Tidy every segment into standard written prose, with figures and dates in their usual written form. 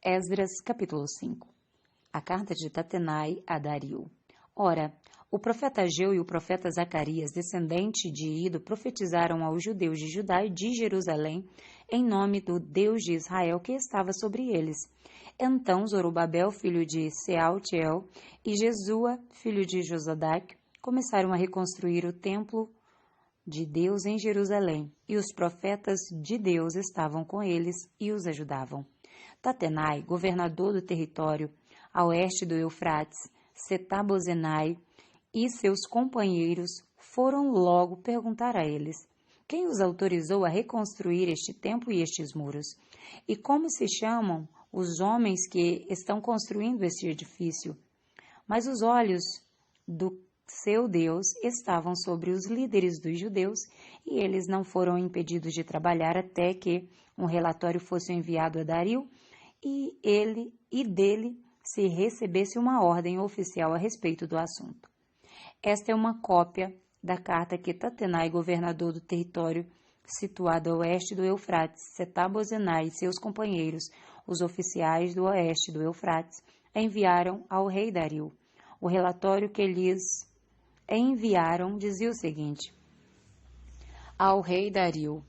Esdras, capítulo 5. A carta de Tatenai a Dario. Ora, o profeta Ageu e o profeta Zacarias, descendente de Ido, profetizaram aos judeus de Judá e de Jerusalém, em nome do Deus de Israel que estava sobre eles. Então Zorobabel, filho de Sealtiel, e Jesua, filho de Josadac, começaram a reconstruir o templo de Deus em Jerusalém, e os profetas de Deus estavam com eles e os ajudavam. Tatenai, governador do território a oeste do Eufrates, Setabozenai e seus companheiros foram logo perguntar a eles: quem os autorizou a reconstruir este templo e estes muros? E como se chamam os homens que estão construindo este edifício? Mas os olhos do seu Deus estavam sobre os líderes dos judeus, e eles não foram impedidos de trabalhar até que um relatório fosse enviado a Dario e dele se recebesse uma ordem oficial a respeito do assunto. Esta é uma cópia da carta que Tatenai, governador do território situado a oeste do Eufrates, Setabozenai e seus companheiros, os oficiais do oeste do Eufrates, enviaram ao rei Dario. O relatório que lhes enviaram dizia o seguinte: ao rei Dario,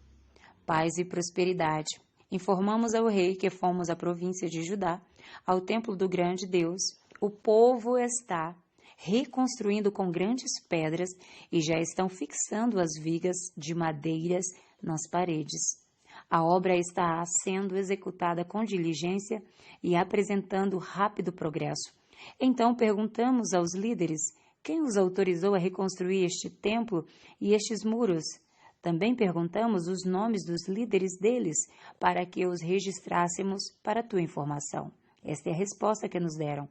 paz e prosperidade. Informamos ao rei que fomos à província de Judá, ao templo do grande Deus. O povo está reconstruindo com grandes pedras e já estão fixando as vigas de madeiras nas paredes. A obra está sendo executada com diligência e apresentando rápido progresso. Então perguntamos aos líderes: quem os autorizou a reconstruir este templo e estes muros? Também perguntamos os nomes dos líderes deles, para que os registrássemos para tua informação. Esta é a resposta que nos deram.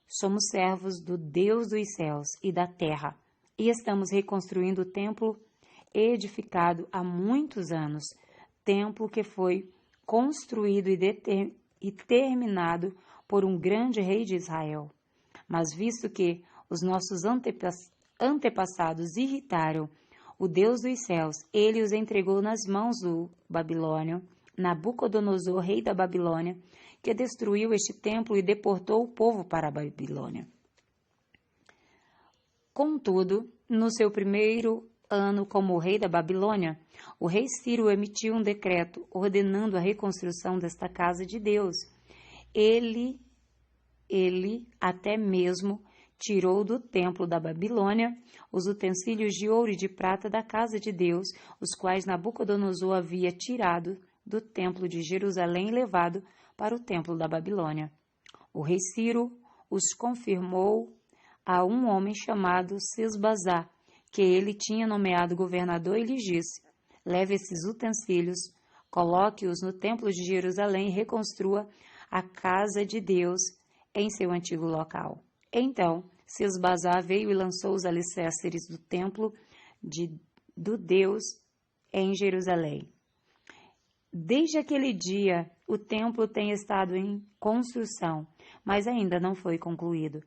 Somos servos do Deus dos céus e da terra, e estamos reconstruindo o templo edificado há muitos anos, templo que foi construído e terminado por um grande rei de Israel. Mas visto que os nossos antepassados irritaram o Deus dos céus, ele os entregou nas mãos do Babilônio, Nabucodonosor, rei da Babilônia, que destruiu este templo e deportou o povo para a Babilônia. Contudo, no seu primeiro ano como rei da Babilônia, o rei Ciro emitiu um decreto ordenando a reconstrução desta casa de Deus. Ele até mesmo tirou do templo da Babilônia os utensílios de ouro e de prata da casa de Deus, os quais Nabucodonosor havia tirado do templo de Jerusalém e levado para o templo da Babilônia. O rei Ciro os confirmou a um homem chamado Sesbazar, que ele tinha nomeado governador, e lhes disse: leve esses utensílios, coloque-os no templo de Jerusalém e reconstrua a casa de Deus em seu antigo local. Então, Sesbazar veio e lançou os alicerces do templo do Deus em Jerusalém. Desde aquele dia, o templo tem estado em construção, mas ainda não foi concluído.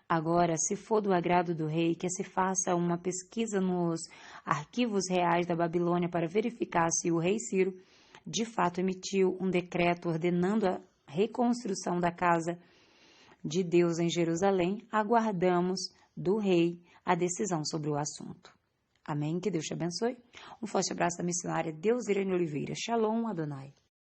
Agora, se for do agrado do rei, que se faça uma pesquisa nos arquivos reais da Babilônia para verificar se o rei Ciro de fato emitiu um decreto ordenando a reconstrução da casa de Deus em Jerusalém. Aguardamos do rei a decisão sobre o assunto. Amém? Que Deus te abençoe. Um forte abraço da missionária Deusirene Oliveira. Shalom, Adonai.